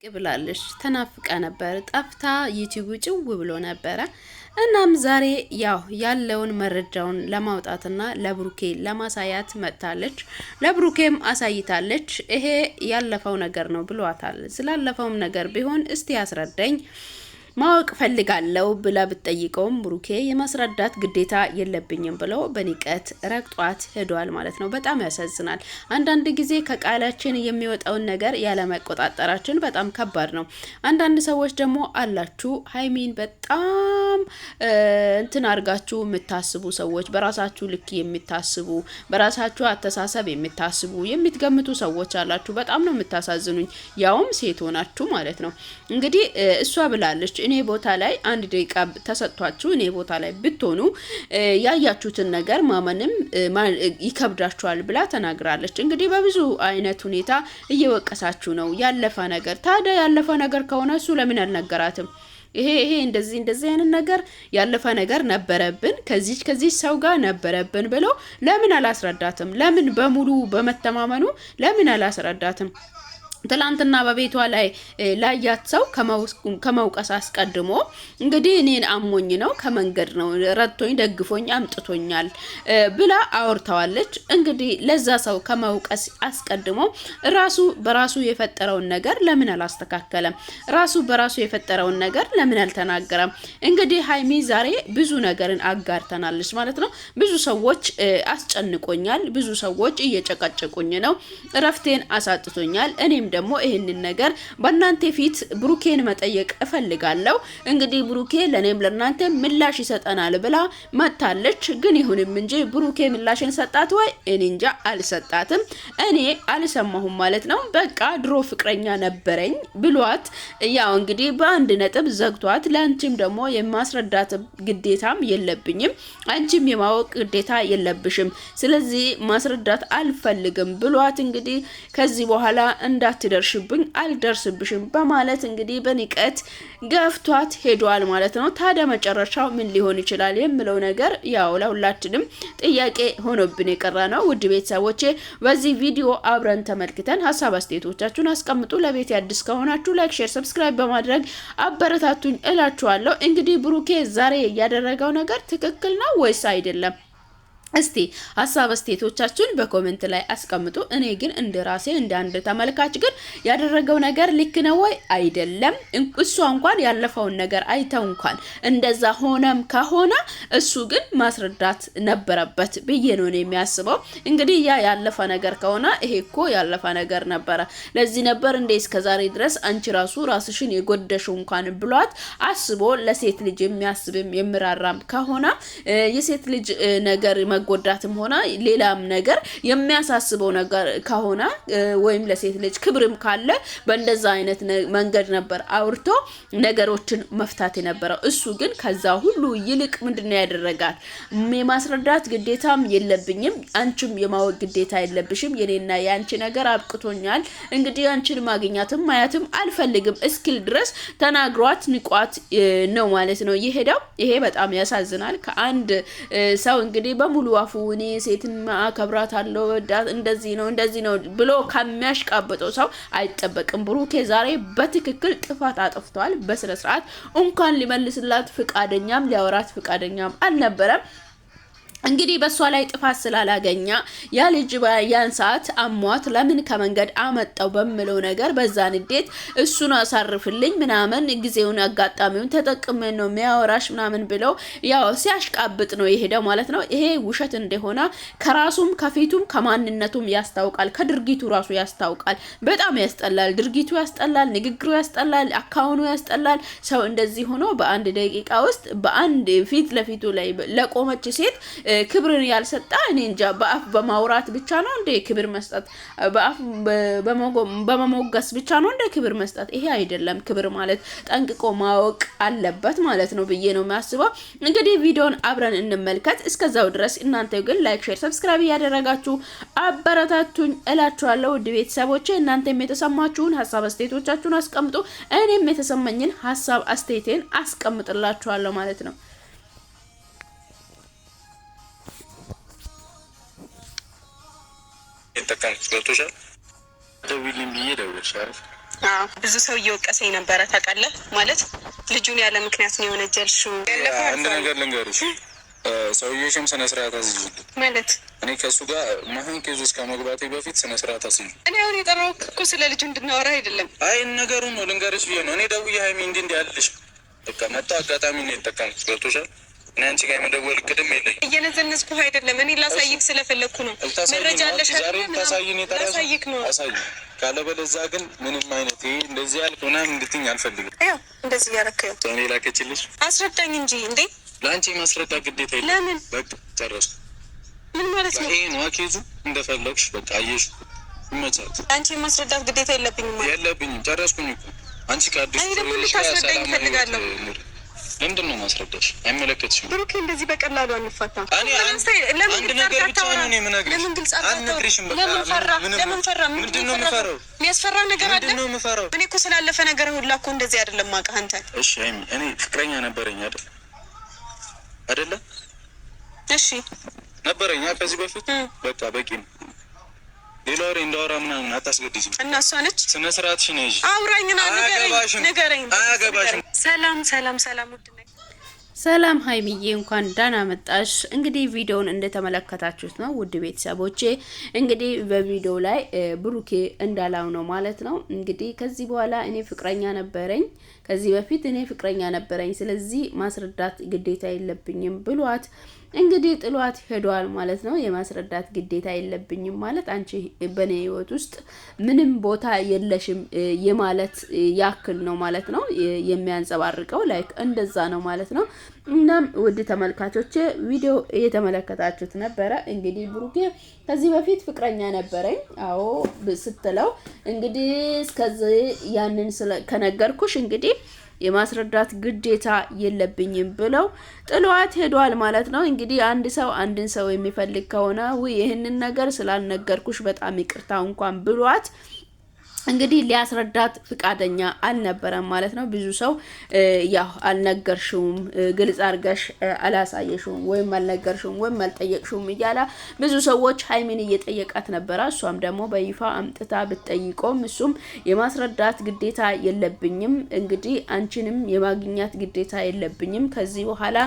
ብላለች ተናፍቃ ነበር ጠፍታ ዩቲዩብ ጭው ብሎ ነበረ። እናም ዛሬ ያለውን መረጃውን ለማውጣትና ለብሩኬ ለማሳያት መጥታለች። ለብሩኬም አሳይታለች። ይሄ ያለፈው ነገር ነው ብሏታል። ስላለፈውም ነገር ቢሆን እስቲ ያስረዳኝ ማወቅ ፈልጋለሁ ብላ ብትጠይቀውም ብሩኬ የማስረዳት ግዴታ የለብኝም ብለው በንቀት ረግጧት ሄዷል ማለት ነው። በጣም ያሳዝናል። አንዳንድ ጊዜ ከቃላችን የሚወጣውን ነገር ያለ መቆጣጠራችን በጣም ከባድ ነው። አንዳንድ ሰዎች ደግሞ አላችሁ ሀይሚን በጣም እንትን አድርጋችሁ የምታስቡ ሰዎች፣ በራሳችሁ ልክ የምታስቡ፣ በራሳችሁ አስተሳሰብ የምታስቡ የምትገምቱ ሰዎች አላችሁ። በጣም ነው የምታሳዝኑኝ፣ ያውም ሴት ሆናችሁ ማለት ነው። እንግዲህ እሷ ብላለች እኔ ቦታ ላይ አንድ ደቂቃ ተሰጥቷችሁ እኔ ቦታ ላይ ብትሆኑ ያያችሁትን ነገር ማመንም ይከብዳችኋል ብላ ተናግራለች። እንግዲህ በብዙ አይነት ሁኔታ እየወቀሳችሁ ነው። ያለፈ ነገር ታዲያ ያለፈ ነገር ከሆነ እሱ ለምን አልነገራትም? ይሄ እንደዚህ አይነት ነገር ያለፈ ነገር ነበረብን ከዚህ ሰው ጋር ነበረብን ብሎ ለምን አላስረዳትም? ለምን በሙሉ በመተማመኑ ለምን አላስረዳትም? ትላንትና በቤቷ ላይ ላያት ሰው ከመውቀስ አስቀድሞ እንግዲህ እኔን አሞኝ ነው ከመንገድ ነው ረድቶኝ ደግፎኝ አምጥቶኛል ብላ አወርታዋለች። እንግዲህ ለዛ ሰው ከመውቀስ አስቀድሞ ራሱ በራሱ የፈጠረውን ነገር ለምን አላስተካከለም? ራሱ በራሱ የፈጠረውን ነገር ለምን አልተናገረም? እንግዲህ ሀይሚ ዛሬ ብዙ ነገርን አጋርተናለች ማለት ነው። ብዙ ሰዎች አስጨንቆኛል፣ ብዙ ሰዎች እየጨቀጨቁኝ ነው፣ እረፍቴን አሳጥቶኛል። እኔም ደግሞ ይሄንን ነገር በእናንተ ፊት ብሩኬን መጠየቅ እፈልጋለሁ። እንግዲህ ብሩኬ ለኔም ለናንተ ምላሽ ይሰጠናል ብላ መታለች። ግን ይሁንም እንጂ ብሩኬ ምላሽን ሰጣት ወይ? እኔ እንጃ አልሰጣትም። እኔ አልሰማሁም ማለት ነው። በቃ ድሮ ፍቅረኛ ነበረኝ ብሏት ያው እንግዲህ በአንድ ነጥብ ዘግቷት፣ ለአንቺም ደግሞ የማስረዳት ግዴታም የለብኝም፣ አንቺም የማወቅ ግዴታ የለብሽም፣ ስለዚህ ማስረዳት አልፈልግም ብሏት እንግዲህ ከዚህ በኋላ እንዳትደርሽብኝ አልደርስብሽም በማለት እንግዲህ በንቀት ገፍቷት ሄዷል ማለት ነው። ታዲያ መጨረሻው ምን ሊሆን ይችላል የሚለው ነገር ያው ለሁላችንም ጥያቄ ሆኖብን የቀረ ነው። ውድ ቤተሰቦቼ በዚህ ቪዲዮ አብረን ተመልክተን ሀሳብ አስተያየቶቻችሁን አስቀምጡ። ለቤት አዲስ ከሆናችሁ ላይክ፣ ሼር፣ ሰብስክራይብ በማድረግ አበረታቱኝ እላችኋለሁ። እንግዲህ ብሩኬ ዛሬ ያደረገው ነገር ትክክል ነው ወይስ አይደለም? እስቲ ሀሳብ አስተያየቶቻችሁን በኮሜንት ላይ አስቀምጡ። እኔ ግን እንደ ራሴ እንደ አንድ ተመልካች ግን ያደረገው ነገር ልክ ነው ወይ አይደለም? እሷ እንኳን ያለፈውን ነገር አይተው እንኳን እንደዛ ሆነም ከሆነ እሱ ግን ማስረዳት ነበረበት ብዬ ነው የሚያስበው። እንግዲህ ያ ያለፈ ነገር ከሆነ ይሄ እኮ ያለፈ ነገር ነበረ፣ ለዚህ ነበር እንደ እስከዛሬ ድረስ አንቺ ራስሽን የጎደሽው እንኳን ብሏት አስቦ ለሴት ልጅ የሚያስብም የሚራራም ከሆነ የሴት ልጅ ነገር መጎዳትም ሆነ ሌላም ነገር የሚያሳስበው ነገር ከሆነ ወይም ለሴት ልጅ ክብርም ካለ በእንደዛ አይነት መንገድ ነበር አውርቶ ነገሮችን መፍታት የነበረው። እሱ ግን ከዛ ሁሉ ይልቅ ምንድነው ያደረጋት? የማስረዳት ግዴታም የለብኝም፣ አንቺም የማወቅ ግዴታ የለብሽም፣ የኔና ያንቺ ነገር አብቅቶኛል፣ እንግዲህ አንቺን ማግኛትም ማያትም አልፈልግም እስኪል ድረስ ተናግሯት ንቋት ነው ማለት ነው የሄደው። ይሄ በጣም ያሳዝናል። ከአንድ ሰው እንግዲህ በሙሉ አፉ እኔ ሴትን አከብራታለሁ እንደዚህ ነው ብሎ ከሚያሽቃበጠው ሰው አይጠበቅም። ብሩኬ ዛሬ በትክክል ጥፋት አጥፍቷል። በስነ ስርዓት እንኳን ሊመልስላት ፍቃደኛም ሊያወራት ፍቃደኛም አልነበረም። እንግዲህ በሷ ላይ ጥፋት ስላላገኛ ያ ልጅ ያን ሰዓት አሟት ለምን ከመንገድ አመጣው በሚለው ነገር በዛ ንዴት እሱን አሳርፍልኝ ምናምን ጊዜውን አጋጣሚውን ተጠቅመ ነው የሚያወራሽ ምናምን ብለው ያው ሲያሽቃብጥ ነው የሄደው ማለት ነው። ይሄ ውሸት እንደሆነ ከራሱም ከፊቱም ከማንነቱም ያስታውቃል፣ ከድርጊቱ ራሱ ያስታውቃል። በጣም ያስጠላል፣ ድርጊቱ ያስጠላል፣ ንግግሩ ያስጠላል፣ አካውኑ ያስጠላል። ሰው እንደዚህ ሆኖ በአንድ ደቂቃ ውስጥ በአንድ ፊት ለፊቱ ላይ ለቆመች ሴት ክብርን ያልሰጣ እኔ እንጃ። በአፍ በማውራት ብቻ ነው እንደ ክብር መስጠት? በአፍ በመሞገስ ብቻ ነው እንደ ክብር መስጠት? ይሄ አይደለም። ክብር ማለት ጠንቅቆ ማወቅ አለበት ማለት ነው ብዬ ነው የሚያስበው። እንግዲህ ቪዲዮን አብረን እንመልከት። እስከዛው ድረስ እናንተ ግን ላይክ፣ ሼር፣ ሰብስክራይብ እያደረጋችሁ አበረታቱኝ እላችኋለሁ። ውድ ቤተሰቦቼ እናንተም የተሰማችሁን ሀሳብ አስተያየቶቻችሁን አስቀምጡ። እኔም የተሰማኝን ሀሳብ አስተያየቴን አስቀምጥላችኋለሁ ማለት ነው። የተጠቀምኩት ገብቶሻል። ደውልልኝ ብዬ ደውልልሻለሁ። ብዙ ሰው እየወቀሰኝ ነበረ ታውቃለህ። ማለት ልጁን ያለ ምክንያት ነው የወነጀልሽው። አንድ ነገር ልንገርሽ፣ ሰውዬሽም ስነ ስርዓት አስይዙ ማለት እኔ ከሱ ጋር ማህን ኬዞች ከመግባቴ በፊት ስነ ስርዓት አስይዙ። እኔ አሁን የጠራሁት እኮ ስለ ልጁ እንድናወራ አይደለም። አይ ነገሩን ነው ልንገርሽ ብዬ ነው። እኔ ደውዬ ሀይሚ እንዲህ ያልልሽ በቃ መጣ አጋጣሚ ነው የተጠቀምኩት። ገብቶሻል? እኔ አንቺ ጋር የመደወል ቅድም የለኝም። እየነዘነዝኩህ አይደለም። እኔ ላሳይክ ስለፈለግኩ ነው። መረጃ አለሽ አይደል? ታሳይኝ ላሳይክ ነው። አሳይ። ካለበለዚያ ግን ምንም አይነት ይሄ እንደዚህ ያልክ ምናምን እንድትይኝ አልፈልግም። ያው እንደዚህ ያረከው እኔ ላከችልሽ። አስረዳኝ እንጂ እንዴ። ለአንቺ ማስረዳ ግዴታ የለም። ለምን? በቃ ጨረስኩ። ምን ማለት ነው? ይሄ ነው አኬዙ። እንደፈለግሽ በቃ አየሽ። ይመቻል። አንቺ ማስረዳት ግዴታ የለብኝም ማለት የለብኝም። ጨረስኩኝ እኮ አንቺ ካድሽ እኔ ደግሞ ልታስረዳኝ እፈልጋለሁ። ምንድን ነው ማስረዳሽ? አይመለከትሽም። ብሩኬ እንደዚህ በቀላሉ አንፋታም። አንድ ነገር ብቻ ነው የምነግርሽ። ለምን ግልጽ አልነግርሽም? በቃ ለምን ፈራ? ምንድን ነው የምፈራው? የሚያስፈራ ነገር አለ? ምንድን ነው የምፈራው? እኔ እኮ ስላለፈ ነገር ሁላ እኮ እንደዚህ አይደለም ማውቅህ አንተ። እሺ ሀይሚ፣ እኔ ፍቅረኛ ነበረኝ አይደለ? እሺ ነበረኝ ከዚህ በፊት። በቃ በቂ ነው። ሌላ ወሬ እንዳወራ ምናምን አታስገድጂኝ። እና እሷ ነች ስነ ስርዓትሽን ያዥ። አውራኝና ንገረኝ። አያገባሽም። ሰላም ውድ ነኝ። ሰላም ሀይሚዬ፣ እንኳን ደህና መጣሽ። እንግዲህ ቪዲዮውን እንደተመለከታችሁት ነው ውድ ቤተሰቦቼ። እንግዲህ በቪዲዮ ላይ ብሩኬ እንዳላው ነው ማለት ነው። እንግዲህ ከዚህ በኋላ እኔ ፍቅረኛ ነበረኝ፣ ከዚህ በፊት እኔ ፍቅረኛ ነበረኝ፣ ስለዚህ ማስረዳት ግዴታ የለብኝም ብሏት እንግዲህ ጥሏት ሄዷል ማለት ነው። የማስረዳት ግዴታ የለብኝም ማለት አንቺ በኔ ህይወት ውስጥ ምንም ቦታ የለሽም የማለት ያክል ነው ማለት ነው የሚያንጸባርቀው። ላይክ እንደዛ ነው ማለት ነው። እናም ውድ ተመልካቾቼ ቪዲዮ እየተመለከታችሁት ነበረ። እንግዲህ ብሩኬ ከዚህ በፊት ፍቅረኛ ነበረኝ አዎ ስትለው እንግዲህ እስከዚህ ያንን ከነገርኩሽ እንግዲህ የማስረዳት ግዴታ የለብኝም ብለው ጥሏት ሄዷል ማለት ነው። እንግዲህ አንድ ሰው አንድን ሰው የሚፈልግ ከሆነ ይህንን ነገር ስላልነገርኩሽ በጣም ይቅርታ እንኳን ብሏት እንግዲህ ሊያስረዳት ፍቃደኛ አልነበረም ማለት ነው። ብዙ ሰው ያው አልነገርሽውም፣ ግልጽ አድርገሽ አላሳየሽውም፣ ወይም አልነገርሽውም ወይም አልጠየቅሽውም እያለ ብዙ ሰዎች ሀይሚን እየጠየቃት ነበረ። እሷም ደግሞ በይፋ አምጥታ ብትጠይቆም እሱም የማስረዳት ግዴታ የለብኝም፣ እንግዲህ አንቺንም የማግኘት ግዴታ የለብኝም፣ ከዚህ በኋላ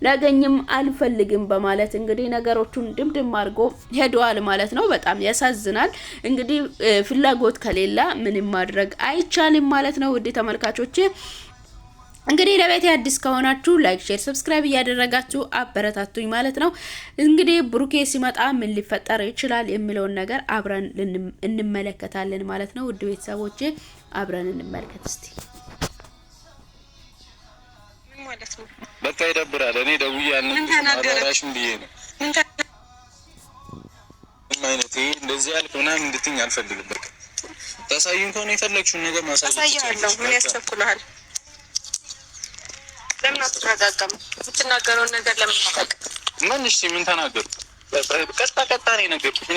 ላገኝም አልፈልግም በማለት እንግዲህ ነገሮቹን ድምድም አድርጎ ሄደዋል ማለት ነው። በጣም ያሳዝናል። እንግዲህ ፍላጎት ከሌላ ምንም ማድረግ አይቻልም ማለት ነው። ውድ ተመልካቾቼ እንግዲህ ለቤቴ አዲስ ከሆናችሁ ላይክ፣ ሼር፣ ሰብስክራይብ እያደረጋችሁ አበረታቱኝ ማለት ነው። እንግዲህ ብሩኬ ሲመጣ ምን ሊፈጠር ይችላል የሚለውን ነገር አብረን እንመለከታለን ማለት ነው። ውድ ቤተሰቦቼ አብረን እንመልከት እስቲ። ማለት ነው በቃ ይደብራል። እኔ ደውዬ አናገራሽም ብዬ ነው ማለት እንደዚህ ያልኩ ምናምን እንድትይኝ አልፈልግም። በቃ ታሳይኝ ከሆነ የፈለግሽውን ነገር ማሳየት ምን ያስቸኩልሃል? ለምን አትረጋጋም? የምትናገረውን ነገር ለምን አታውቅም? ምን ተናገርኩ? ቀጣ ነው የነገርኩት።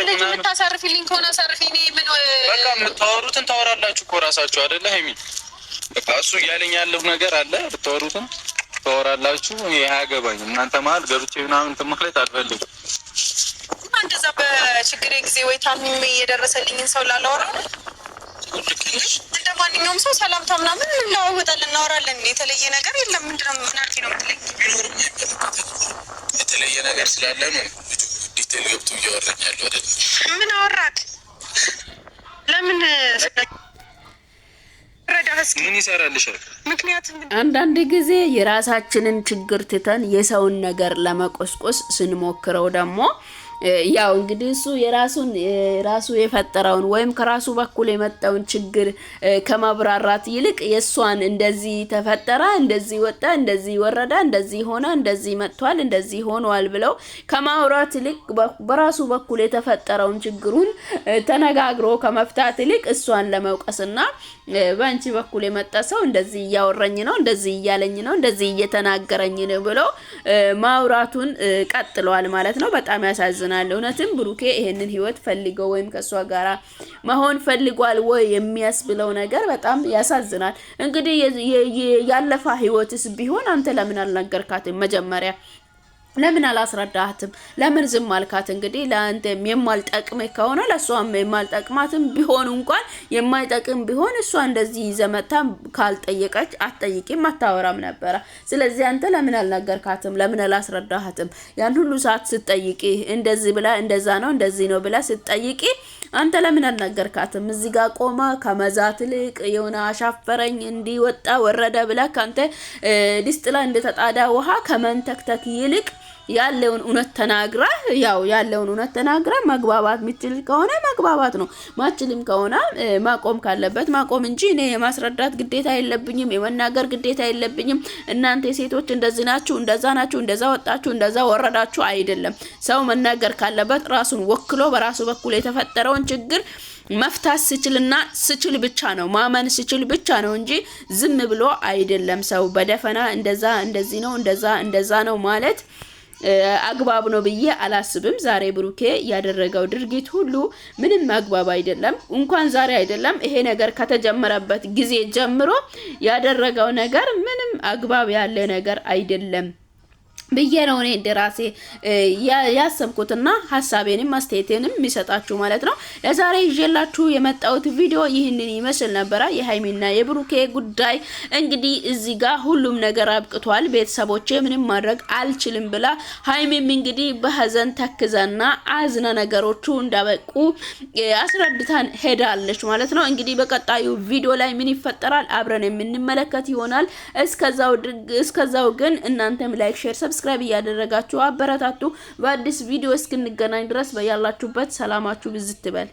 ልጅ የምታሳርፊልኝ ከሆነ አሳርፊ። እኔ ምን በቃ የምታወሩትን ታወራላችሁ እኮ እራሳችሁ አይደለ ሀይሚ? በቃ እሱ እያለኝ ያለው ነገር አለ፣ ብታወሩትን ታወራላችሁ። ይሄ አያገባኝም። እናንተ መሀል ገብቼ ምናምን እንትን ማለት አልፈልግም። እንደዛ በችግሬ ጊዜ ወይ ታምሜ የደረሰልኝን ሰው ላላወራ እንደ ማንኛውም ሰው ሰላምታ ምናምን እንለዋወጣለን፣ እናወራለን። የተለየ ነገር የለም። ምንድነው ምናልኪ ነው የምትለኝ? የተለየ ነገር ስላለ ነው ዲቴል ገብቶ እያወራኝ ያለው አይደል? ምን አወራክ? ለምን ምን ይሰራልሻል? ምክንያቱም አንዳንድ ጊዜ የራሳችንን ችግር ትተን የሰውን ነገር ለመቆስቆስ ስንሞክረው ደግሞ ያው እንግዲህ እሱ የራሱ የፈጠረውን ወይም ከራሱ በኩል የመጣውን ችግር ከማብራራት ይልቅ የሷን እንደዚህ ተፈጠረ፣ እንደዚህ ወጣ፣ እንደዚህ ወረደ፣ እንደዚህ ሆነ፣ እንደዚህ መጥቷል፣ እንደዚህ ሆኗል ብለው ከማውራት ይልቅ በራሱ በኩል የተፈጠረውን ችግሩን ተነጋግሮ ከመፍታት ይልቅ እሷን ለመውቀስና በአንቺ በኩል የመጣ ሰው እንደዚህ እያወራኝ ነው፣ እንደዚህ እያለኝ ነው፣ እንደዚህ እየተናገረኝ ነው ብሎ ማውራቱን ቀጥለዋል ማለት ነው። በጣም ያሳዝናል። እውነትም ብሩኬ ይሄንን ህይወት ፈልገው ወይም ከሷ ጋራ መሆን ፈልጓል ወይ የሚያስብለው ነገር በጣም ያሳዝናል። እንግዲህ ያለፈ ህይወትስ ቢሆን አንተ ለምን አልነገርካትም መጀመሪያ? ለምን አላስረዳህትም? ለምን ዝም አልካት? እንግዲህ ለአንተ የማልጠቅም ከሆነ ለሷም የማልጠቅማትም ቢሆን እንኳን የማይጠቅም ቢሆን እሷ እንደዚህ ይዘመታ ካልጠየቀች አትጠይቂም አታወራም ነበረ። ስለዚህ አንተ ለምን አልነገርካትም? ለምን አላስረዳህትም? ያን ሁሉ ሰዓት ስትጠይቂ እንደዚህ ብላ እንደዛ ነው እንደዚህ ነው ብላ ስትጠይቂ አንተ ለምን አልነገርካትም? እዚህ ጋር ቆማ ከመዛት ልቅ የሆነ አሻፈረኝ እንዲወጣ ወረደ ብላ ካንተ ድስት ላይ እንደተጣዳ ውሃ ከመንተክተክ ይልቅ ያለውን እውነት ተናግራ ያለውን እውነት ተናግራ መግባባት ምትል ከሆነ መግባባት ነው። ማችልም ከሆነ ማቆም ካለበት ማቆም እንጂ እኔ የማስረዳት ግዴታ የለብኝም፣ የመናገር ግዴታ የለብኝም። እናንተ ሴቶች እንደዚህ ናችሁ፣ እንደዛ ናችሁ፣ እንደዛ ወጣችሁ፣ እንደዛ ወረዳችሁ አይደለም። ሰው መናገር ካለበት ራሱን ወክሎ በራሱ በኩል የተፈጠረውን ችግር መፍታት ስችል ብቻ ነው፣ ማመን ስችል ብቻ ነው እንጂ ዝም ብሎ አይደለም። ሰው በደፈና እንደዛ እንደዚህ ነው እንደዛ ነው ማለት አግባብ ነው ብዬ አላስብም። ዛሬ ብሩኬ ያደረገው ድርጊት ሁሉ ምንም አግባብ አይደለም። እንኳን ዛሬ አይደለም ይሄ ነገር ከተጀመረበት ጊዜ ጀምሮ ያደረገው ነገር ምንም አግባብ ያለ ነገር አይደለም ብዬ ነው እኔ እንደራሴ ያሰብኩትና ሐሳቤንም አስተያየቴንም የሚሰጣችሁ ማለት ነው። ለዛሬ ይዤላችሁ የመጣሁት ቪዲዮ ይህንን ይመስል ነበር። የሃይሚና የብሩኬ ጉዳይ እንግዲህ እዚህ ጋር ሁሉም ነገር አብቅቷል። ቤተሰቦቼ ምንም ማድረግ አልችልም ብላ ሃይሚም እንግዲህ በሐዘን ተክዘና አዝና ነገሮቹ እንዳበቁ አስረድታን ሄዳለች ማለት ነው። እንግዲህ በቀጣዩ ቪዲዮ ላይ ምን ይፈጠራል አብረን የምንመለከት ይሆናል። እስከዛው ግን እናንተም ላይክ፣ ሼር፣ ሰብስክራይብ እያደረጋችሁ አበረታቱ። በአዲስ ቪዲዮ እስክንገናኝ ድረስ በያላችሁበት ሰላማችሁ ብዝት ይበል።